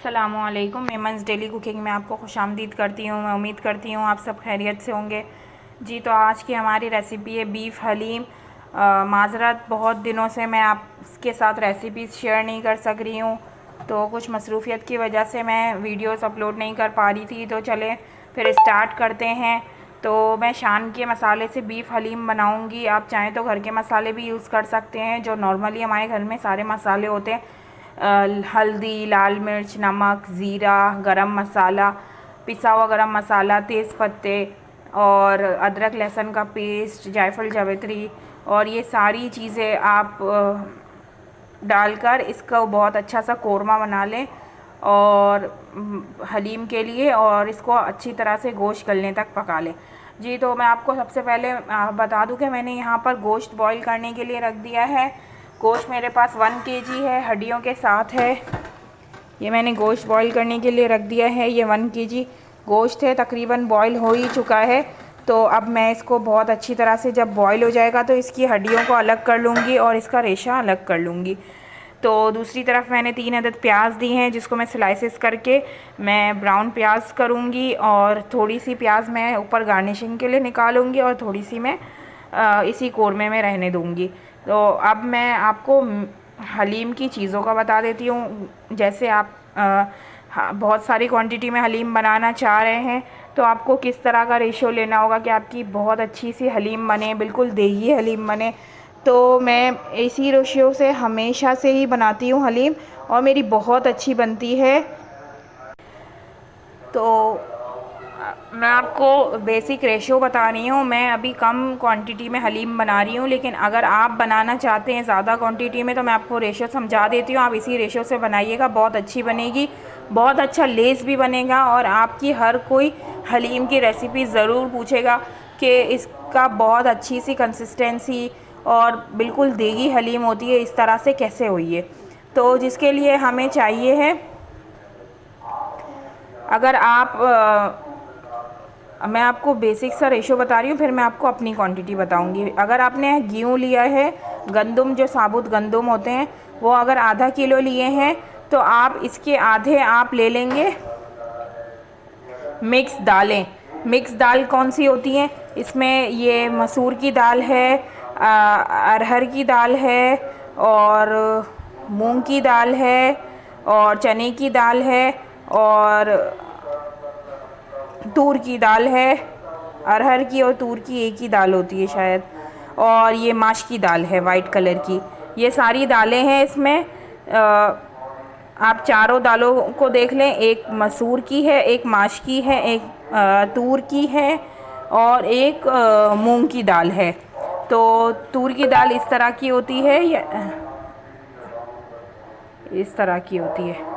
अस्सलामुअलैकुम। Memons daily cooking में आपको खुशामदीद करती हूँ। मैं उम्मीद करती हूँ आप सब खैरियत से होंगे। जी तो आज की हमारी रेसिपी है बीफ हलीम। माज़रत, बहुत दिनों से मैं आपके साथ रेसिपीज़ शेयर नहीं कर सक रही हूँ, तो कुछ मसरूफ़ियत की वजह से मैं वीडियोस अपलोड नहीं कर पा रही थी। तो चले फिर स्टार्ट करते हैं। तो मैं शान के मसाले से बीफ हलीम बनाऊँगी। आप चाहें तो घर के मसाले भी यूज़ कर सकते हैं, जो नॉर्मली हमारे घर में सारे मसाले होते हैं। हल्दी, लाल मिर्च, नमक, ज़ीरा, गरम मसाला, पिसा हुआ गरम मसाला, तेज़पत्ते और अदरक लहसुन का पेस्ट, जायफल जावित्री, और ये सारी चीज़ें आप डालकर इसका बहुत अच्छा सा कोरमा बना लें और हलीम के लिए, और इसको अच्छी तरह से गोश्त गलने तक पका लें। जी तो मैं आपको सबसे पहले बता दूं कि मैंने यहाँ पर गोश्त बॉईल करने के लिए रख दिया है। गोश्त मेरे पास 1 केजी है, हड्डियों के साथ है। ये मैंने गोश्त बॉईल करने के लिए रख दिया है। ये 1 केजी गोश्त है, तकरीबन बॉईल हो ही चुका है। तो अब मैं इसको बहुत अच्छी तरह से जब बॉईल हो जाएगा तो इसकी हड्डियों को अलग कर लूँगी और इसका रेशा अलग कर लूँगी। तो दूसरी तरफ मैंने 3 अदद प्याज दी हैं, जिसको मैं स्लाइसेस करके मैं ब्राउन प्याज करूँगी, और थोड़ी सी प्याज मैं ऊपर गार्निशिंग के लिए निकालूँगी और थोड़ी सी मैं इसी कोरमे में रहने दूँगी। तो अब मैं आपको हलीम की चीज़ों का बता देती हूँ। जैसे आप बहुत सारी क्वांटिटी में हलीम बनाना चाह रहे हैं तो आपको किस तरह का रेशो लेना होगा कि आपकी बहुत अच्छी सी हलीम बने, बिल्कुल देगी हलीम बने। तो मैं इसी रेशियो से हमेशा से ही बनाती हूँ हलीम, और मेरी बहुत अच्छी बनती है। तो मैं आपको बेसिक रेशियो बता रही हूँ। मैं अभी कम क्वांटिटी में हलीम बना रही हूँ, लेकिन अगर आप बनाना चाहते हैं ज़्यादा क्वांटिटी में तो मैं आपको रेशियो समझा देती हूँ। आप इसी रेशियो से बनाइएगा, बहुत अच्छी बनेगी, बहुत अच्छा लेस भी बनेगा, और आपकी हर कोई हलीम की रेसिपी ज़रूर पूछेगा कि इसका बहुत अच्छी सी कंसिस्टेंसी और बिल्कुल देगी हलीम होती है, इस तरह से कैसे हुई है। तो जिसके लिए हमें चाहिए है, अगर आप मैं आपको बेसिक सा रेशो बता रही हूँ, फिर मैं आपको अपनी क्वांटिटी बताऊँगी। अगर आपने गेहूँ लिया है, गंदम, जो साबुत गंदम होते हैं, वो अगर आधा किलो लिए हैं तो आप इसके आधे आप ले लेंगे मिक्स दालें। मिक्स दाल कौन सी होती हैं? इसमें ये मसूर की दाल है, अरहर की दाल है, और मूंग की दाल है, और चने की दाल है, और तूर की दाल है। अरहर की और तूर की एक ही दाल होती है शायद, और ये माश की दाल है वाइट कलर की। ये सारी दालें हैं इसमें। आप चारों दालों को देख लें, एक मसूर की है, एक माश की है, एक तूर की है, और एक मूंग की दाल है। तो तूर की दाल इस तरह की होती है, या इस तरह की होती है,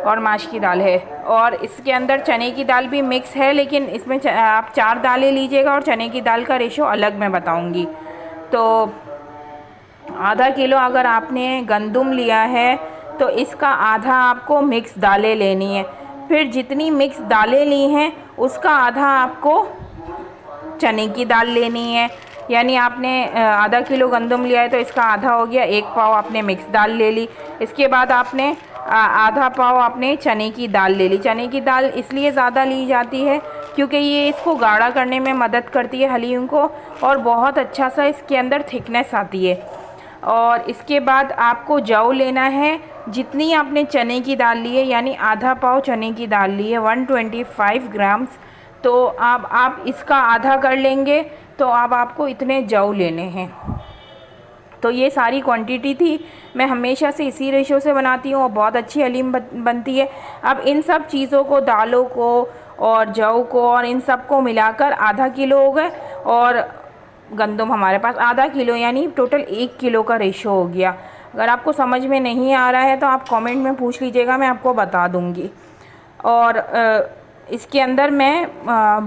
और माश की दाल है। और इसके अंदर चने की दाल भी मिक्स है, लेकिन इसमें आप 4 दालें लीजिएगा और चने की दाल का रेशो अलग मैं बताऊंगी। तो आधा किलो अगर आपने गंदम लिया है तो इसका आधा आपको मिक्स दालें लेनी है। फिर जितनी मिक्स दालें ली हैं उसका आधा आपको चने की दाल लेनी है। यानी आपने आधा किलो गंदम लिया है तो इसका आधा हो गया, 1 पाव आपने मिक्स दाल ले ली। इसके बाद आपने आधा पाव आपने चने की दाल ले ली। चने की दाल इसलिए ज़्यादा ली जाती है क्योंकि ये इसको गाढ़ा करने में मदद करती है हलीम को, और बहुत अच्छा सा इसके अंदर थिकनेस आती है। और इसके बाद आपको जौ लेना है। जितनी आपने चने की दाल ली है, यानी आधा पाव चने की दाल ली है, 125 ग्राम्स, तो अब आप इसका आधा कर लेंगे तो अब आपको इतने जौ लेने हैं। तो ये सारी क्वांटिटी थी। मैं हमेशा से इसी रेशो से बनाती हूँ और बहुत अच्छी हलीम बनती है। अब इन सब चीज़ों को, दालों को और जौ को और इन सब को मिलाकर आधा किलो हो गए, और गंदम हमारे पास आधा किलो, यानी टोटल 1 किलो का रेशो हो गया। अगर आपको समझ में नहीं आ रहा है तो आप कमेंट में पूछ लीजिएगा, मैं आपको बता दूँगी। और इसके अंदर मैं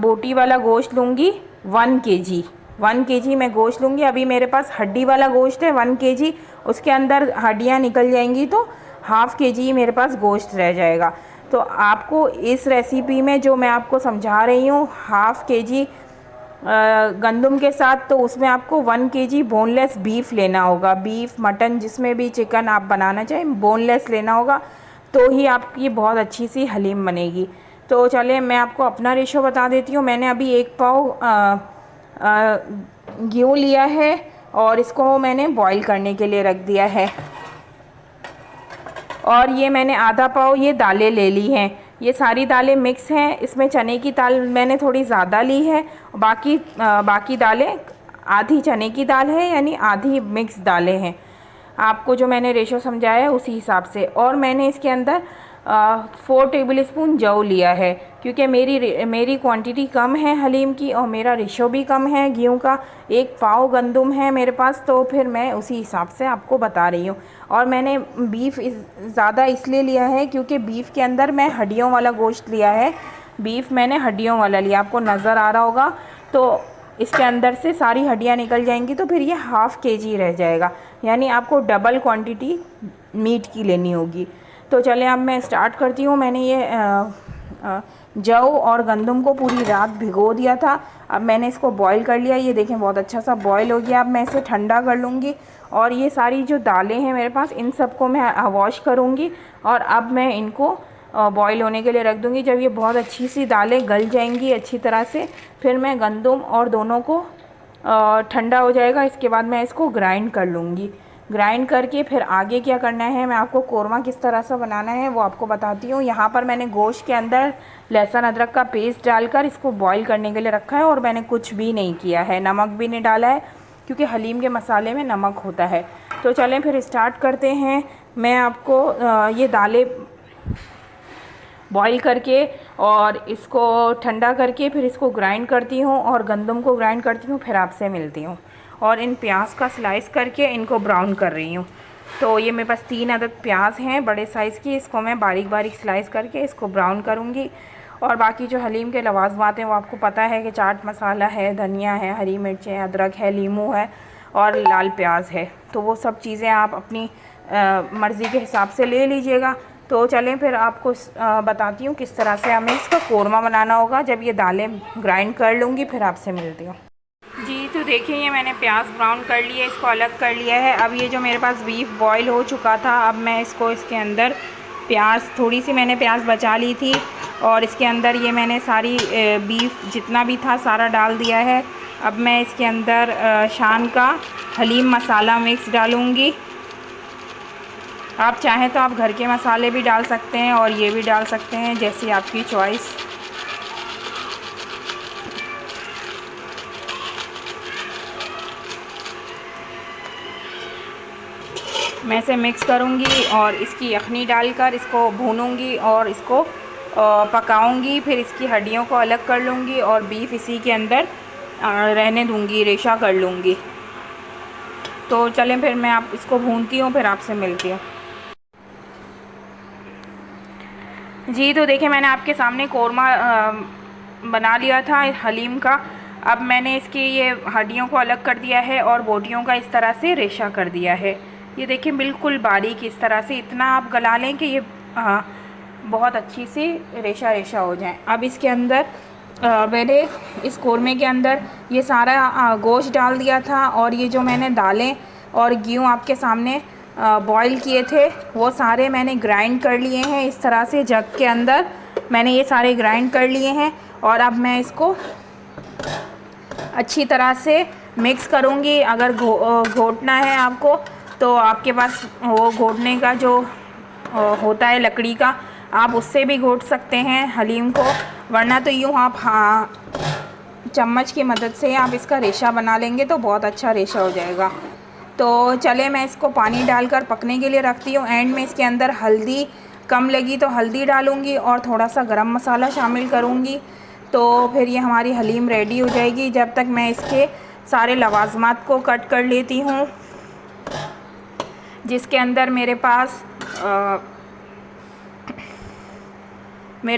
बोटी वाला गोश्त लूँगी 1 केजी। 1 केजी मैं गोश्त लूँगी। अभी मेरे पास हड्डी वाला गोश्त है 1 केजी, उसके अंदर हड्डियाँ निकल जाएंगी तो ½ केजी मेरे पास गोश्त रह जाएगा। तो आपको इस रेसिपी में जो मैं आपको समझा रही हूँ, ½ केजी गंदम के साथ, तो उसमें आपको 1 केजी बोनलेस बीफ लेना होगा। बीफ, मटन, जिसमें भी चिकन आप बनाना चाहें, बोनलेस लेना होगा। तो ही आपकी बहुत अच्छी सी हलीम बनेगी। तो चलिए मैं आपको अपना रेशो बता देती हूँ। मैंने अभी 1 पाव गेहूँ लिया है और इसको मैंने बॉईल करने के लिए रख दिया है। और ये मैंने आधा पाव ये दालें ले ली हैं। ये सारी दालें मिक्स हैं। इसमें चने की दाल मैंने थोड़ी ज़्यादा ली है, बाकी दालें आधी चने की दाल है, यानी आधी मिक्स दालें हैं। आपको जो मैंने रेशो समझाया है उसी हिसाब से। और मैंने इसके अंदर 4 टेबल स्पून जौ लिया है, क्योंकि मेरी क्वांटिटी कम है हलीम की और मेरा रेशो भी कम है गेहूँ का। 1 पाव गंदम है मेरे पास, तो फिर मैं उसी हिसाब से आपको बता रही हूँ। और मैंने बीफ ज़्यादा इसलिए लिया है क्योंकि बीफ के अंदर मैं हड्डियों वाला गोश्त लिया है। बीफ मैंने हड्डियों वाला लिया, आपको नज़र आ रहा होगा। तो इसके अंदर से सारी हड्डियाँ निकल जाएंगी, तो फिर ये हाफ़ kg रह जाएगा, यानी आपको डबल क्वांटिटी मीट की लेनी होगी। तो चलिए अब मैं स्टार्ट करती हूँ। मैंने ये जौ और गंदम को पूरी रात भिगो दिया था। अब मैंने इसको बॉईल कर लिया। ये देखें बहुत अच्छा सा बॉईल हो गया। अब मैं इसे ठंडा कर लूँगी और ये सारी जो दालें हैं मेरे पास, इन सबको मैं वॉश करूँगी और अब मैं इनको बॉईल होने के लिए रख दूँगी। जब ये बहुत अच्छी सी दालें गल जाएंगी अच्छी तरह से, फिर मैं गंदम और दोनों को ठंडा हो जाएगा, इसके बाद मैं इसको ग्राइंड कर लूँगी। ग्राइंड करके फिर आगे क्या करना है, मैं आपको कोरमा किस तरह से बनाना है वो आपको बताती हूँ। यहाँ पर मैंने गोश्त के अंदर लहसुन अदरक का पेस्ट डालकर इसको बॉईल करने के लिए रखा है और मैंने कुछ भी नहीं किया है, नमक भी नहीं डाला है, क्योंकि हलीम के मसाले में नमक होता है। तो चलें फिर स्टार्ट करते हैं। मैं आपको ये दालें बॉईल करके और इसको ठंडा करके फिर इसको ग्राइंड करती हूँ और गंदम को ग्राइंड करती हूँ, फिर आपसे मिलती हूँ। और इन प्याज का स्लाइस करके इनको ब्राउन कर रही हूँ। तो ये मेरे पास 3 अदद प्याज हैं बड़े साइज़ की, इसको मैं बारीक बारीक स्लाइस करके इसको ब्राउन करूँगी। और बाकी जो हलीम के लवाजमात हैं वो आपको पता है कि चाट मसाला है, धनिया है, हरी मिर्चें, अदरक है, लीमू है और लाल प्याज है। तो वो सब चीज़ें आप अपनी मर्ज़ी के हिसाब से ले लीजिएगा। तो चलें फिर आपको बताती हूँ किस तरह से हमें इसका कोरमा बनाना होगा। जब ये दालें ग्राइंड कर लूँगी फिर आपसे मिलती हूँ। जी तो देखिए ये मैंने प्याज ब्राउन कर लिया, इसको अलग कर लिया है। अब ये जो मेरे पास बीफ बॉईल हो चुका था, अब मैं इसको इसके अंदर थोड़ी सी मैंने प्याज बचा ली थी और इसके अंदर ये मैंने सारी बीफ जितना भी था सारा डाल दिया है। अब मैं इसके अंदर शान का हलीम मसाला मिक्स डालूँगी। आप चाहें तो आप घर के मसाले भी डाल सकते हैं और ये भी डाल सकते हैं, जैसी आपकी चॉइस। मैं इसे मिक्स करूँगी और इसकी यखनी डालकर इसको भूनूँगी और इसको पकाऊँगी। फिर इसकी हड्डियों को अलग कर लूँगी और बीफ इसी के अंदर रहने दूँगी, रेशा कर लूँगी। तो चलें फिर मैं आप इसको भूनती हूँ, फिर आपसे मिलती हूँ। जी तो देखिए मैंने आपके सामने कोरमा बना लिया था हलीम का। अब मैंने इसकी ये हड्डियों को अलग कर दिया है और बोटियों का इस तरह से रेशा कर दिया है। ये देखिए बिल्कुल बारीक इस तरह से, इतना आप गला लें कि ये बहुत अच्छी सी रेशा रेशा हो जाए। अब इसके अंदर मैंने इस कोरमे के अंदर ये सारा गोश्त डाल दिया था और ये जो मैंने दालें और गेहूँ आपके सामने बॉईल किए थे वो सारे मैंने ग्राइंड कर लिए हैं। इस तरह से जग के अंदर मैंने ये सारे ग्राइंड कर लिए हैं और अब मैं इसको अच्छी तरह से मिक्स करूँगी। अगर घोटना है आपको तो आपके पास वो घोटने का जो होता है लकड़ी का, आप उससे भी घोट सकते हैं हलीम को, वरना तो यूँ आप चम्मच की मदद से आप इसका रेशा बना लेंगे तो बहुत अच्छा रेशा हो जाएगा। तो चले मैं इसको पानी डालकर पकने के लिए रखती हूँ। एंड में इसके अंदर हल्दी कम लगी तो हल्दी डालूँगी और थोड़ा सा गरम मसाला शामिल करूँगी। तो फिर ये हमारी हलीम रेडी हो जाएगी। जब तक मैं इसके सारे लवाजमात को कट कर लेती हूँ, जिसके अंदर मेरे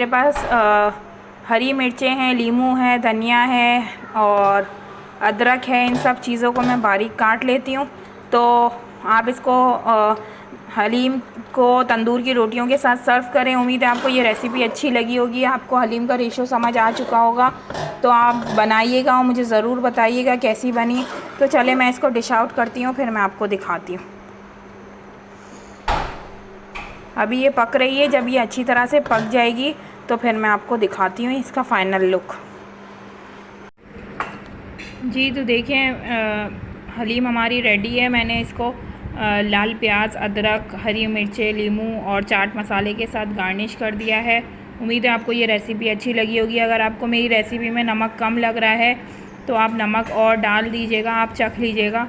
पास हरी मिर्चें हैं, लीमू है, धनिया है और अदरक है। इन सब चीज़ों को मैं बारीक काट लेती हूँ। तो आप इसको हलीम को तंदूर की रोटियों के साथ सर्व करें। उम्मीद है आपको ये रेसिपी अच्छी लगी होगी, आपको हलीम का रेशो समझ आ चुका होगा। तो आप बनाइएगा और मुझे ज़रूर बताइएगा कैसी बनी। तो चले मैं इसको डिश आउट करती हूँ, फिर मैं आपको दिखाती हूँ। अभी ये पक रही है, जब ये अच्छी तरह से पक जाएगी तो फिर मैं आपको दिखाती हूँ इसका फ़ाइनल लुक। जी तो देखें हलीम हमारी रेडी है। मैंने इसको लाल प्याज, अदरक, हरी मिर्चें, नींबू और चाट मसाले के साथ गार्निश कर दिया है। उम्मीद है आपको ये रेसिपी अच्छी लगी होगी। अगर आपको मेरी रेसिपी में नमक कम लग रहा है तो आप नमक और डाल दीजिएगा, आप चख लीजिएगा।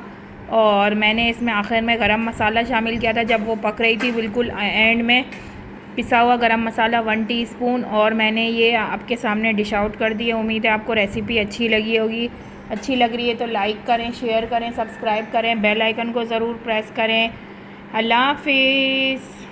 और मैंने इसमें आखिर में गरम मसाला शामिल किया था जब वो पक रही थी, बिल्कुल एंड में पिसा हुआ गरम मसाला 1 टीस्पून, और मैंने ये आपके सामने डिश आउट कर दिया। उम्मीद है आपको रेसिपी अच्छी लगी होगी। अच्छी लग रही है तो लाइक करें, शेयर करें, सब्सक्राइब करें, बेल आइकन को ज़रूर प्रेस करें। अल्लाह हाफिज़।